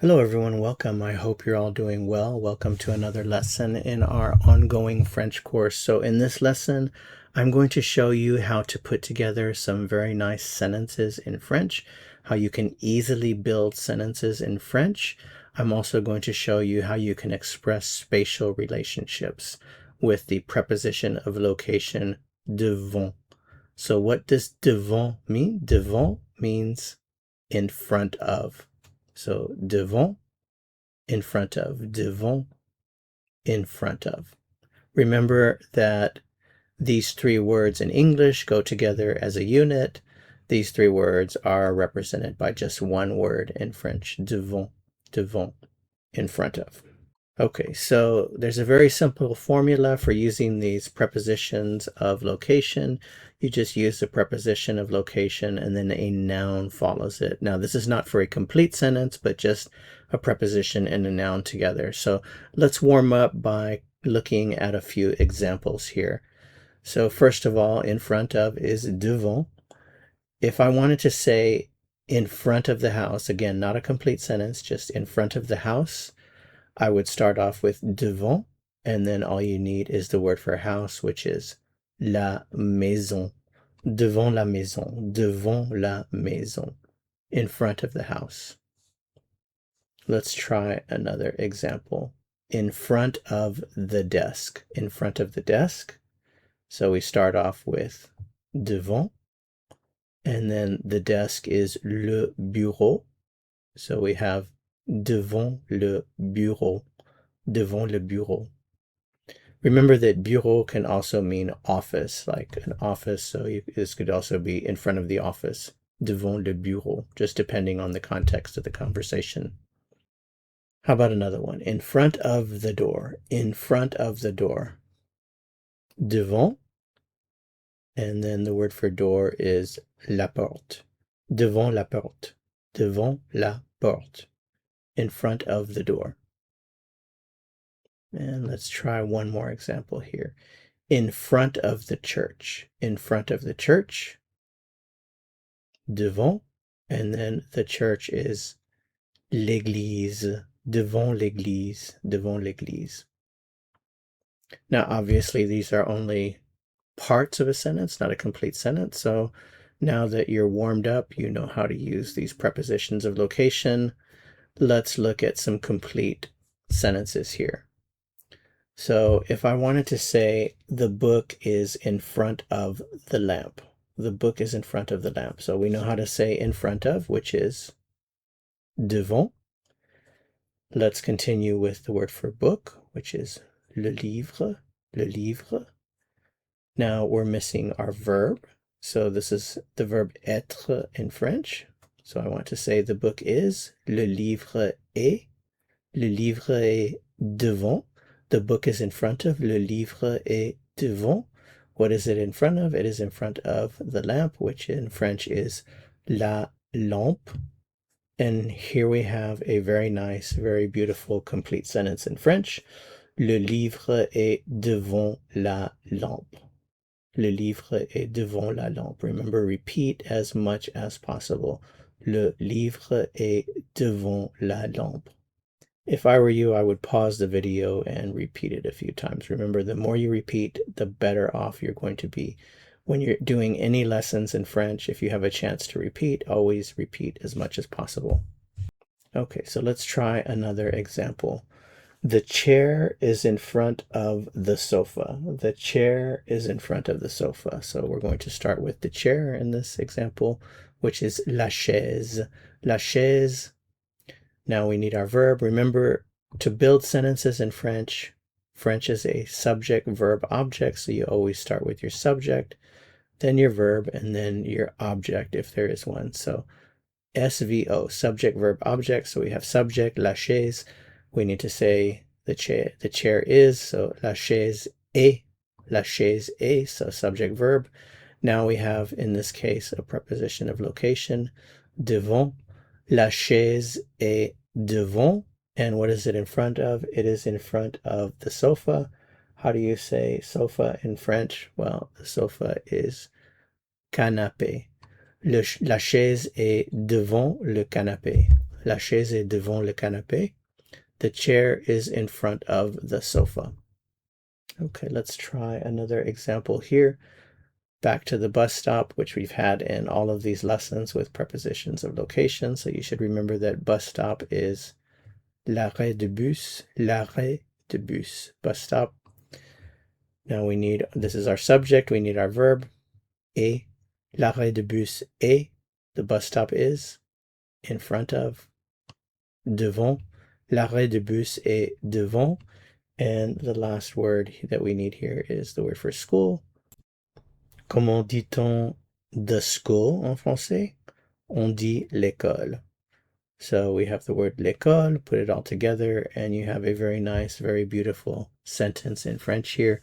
Hello everyone, welcome. I hope you're all doing well. Welcome to another lesson in our ongoing French course. So in this lesson, I'm going to show you how to put together some very nice sentences in French, how you can easily build sentences in French. I'm also going to show you how you can express spatial relationships with the preposition of location devant. So what does devant mean? Devant means in front of. So devant, in front of, devant, in front of. Remember that these three words in English go together as a unit. These three words are represented by just one word in French, devant, devant, in front of. Okay, so there's a very simple formula for using these prepositions of location. You just use the preposition of location and then a noun follows it. Now, this is not for a complete sentence, but just a preposition and a noun together. So let's warm up by looking at a few examples here. So first of all, in front of is devant. If I wanted to say in front of the house, again, not a complete sentence, just in front of the house, I would start off with devant, and then all you need is the word for house, which is la maison. Devant la maison. Devant la maison. In front of the house. Let's try another example. In front of the desk. In front of the desk. So we start off with devant, and then the desk is le bureau. So we have devant le bureau. Devant le bureau. Remember that bureau can also mean office, like an office. So this could also be in front of the office, devant le bureau, just depending on the context of the conversation. How about another one? In front of the door, in front of the door. Devant, and then the word for door is la porte. Devant la porte. Devant la porte. In front of the door. And let's try one more example here. In front of the church. In front of the church. Devant. And then the church is l'église. Devant l'église. Devant l'église. Now, obviously, these are only parts of a sentence, not a complete sentence. So now that you're warmed up, you know how to use these prepositions of location. Let's look at some complete sentences here. So if I wanted to say the book is in front of the lamp, the book is in front of the lamp. So we know how to say in front of, which is devant. Let's continue with the word for book, which is le livre, le livre. Now we're missing our verb. So this is the verb être in French. So I want to say the book is, le livre est, le livre est devant. The book is in front of, le livre est devant. What is it in front of? It is in front of the lamp, which in French is la lampe. And here we have a very nice, very beautiful, complete sentence in French. Le livre est devant la lampe. Le livre est devant la lampe. Remember, repeat as much as possible. Le livre est devant la lampe. If I were you, I would pause the video and repeat it a few times. Remember, the more you repeat, the better off you're going to be. When you're doing any lessons in French, if you have a chance to repeat, always repeat as much as possible. Okay, so let's try another example. The chair is in front of the sofa. The chair is in front of the sofa. So we're going to start with the chair in this example, which is la chaise. La chaise. Now we need our verb. Remember, to build sentences in French, French is a subject, verb, object. So you always start with your subject, then your verb, and then your object if there is one. So SVO, subject, verb, object. So we have subject, la chaise. We need to say the chair is, so la chaise est, la chaise est, so subject, verb. Now we have, in this case, a preposition of location, devant. La chaise est devant. And what is it in front of? It is in front of the sofa. How do you say sofa in French? Well, the sofa is canapé. La chaise est devant le canapé. La chaise est devant le canapé. The chair is in front of the sofa. Okay, let's try another example here. Back to the bus stop, which we've had in all of these lessons with prepositions of location. So you should remember that bus stop is l'arrêt de bus, bus stop. Now we need, this is our subject, we need our verb, et. L'arrêt de bus est, the bus stop is, in front of, devant. L'arrêt de bus est devant. And the last word that we need here is the word for school. Comment dit-on the school en français? On dit l'école. So we have the word l'école, put it all together, and you have a very nice, very beautiful sentence in French here.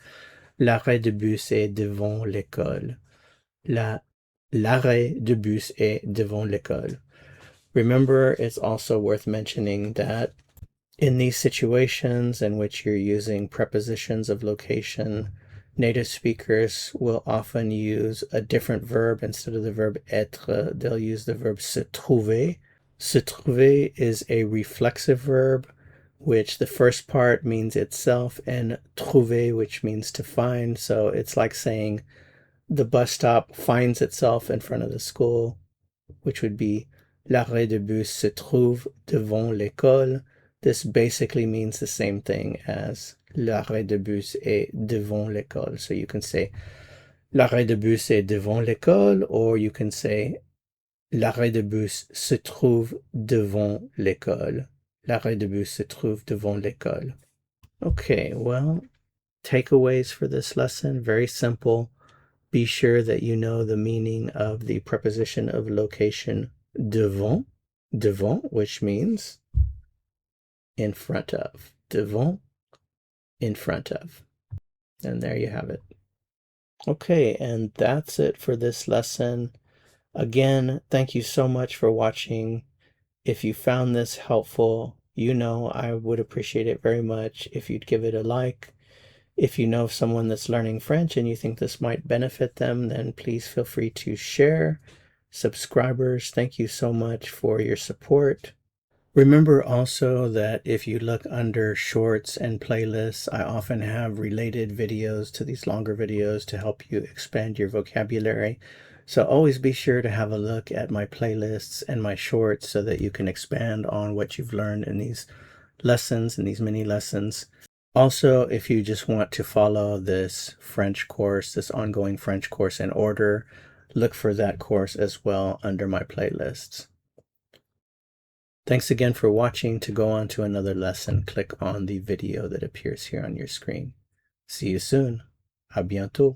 L'arrêt de bus est devant l'école. L'arrêt de bus est devant l'école. Remember, it's also worth mentioning that in these situations in which you're using prepositions of location, native speakers will often use a different verb instead of the verb être. They'll use the verb se trouver. Se trouver is a reflexive verb, which the first part means itself, and trouver, which means to find. So it's like saying the bus stop finds itself in front of the school, which would be l'arrêt de bus se trouve devant l'école. This basically means the same thing as l'arrêt de bus est devant l'école. So you can say l'arrêt de bus est devant l'école, or you can say l'arrêt de bus se trouve devant l'école. L'arrêt de bus se trouve devant l'école. Okay, well, takeaways for this lesson, very simple. Be sure that you know the meaning of the preposition of location devant, which means in front of. Devant, in front of. And there you have it. Okay, and that's it for this lesson. Again, thank you so much for watching. If you found this helpful, you know I would appreciate it very much if you'd give it a like. If you know someone that's learning French and you think this might benefit them, then please feel free to share. Subscribers, thank you so much for your support. Remember also that if you look under shorts and playlists, I often have related videos to these longer videos to help you expand your vocabulary. So always be sure to have a look at my playlists and my shorts so that you can expand on what you've learned in these lessons, in these mini lessons. Also, if you just want to follow this French course, this ongoing French course in order, look for that course as well under my playlists. Thanks again for watching. To go on to another lesson, click on the video that appears here on your screen. See you soon. À bientôt.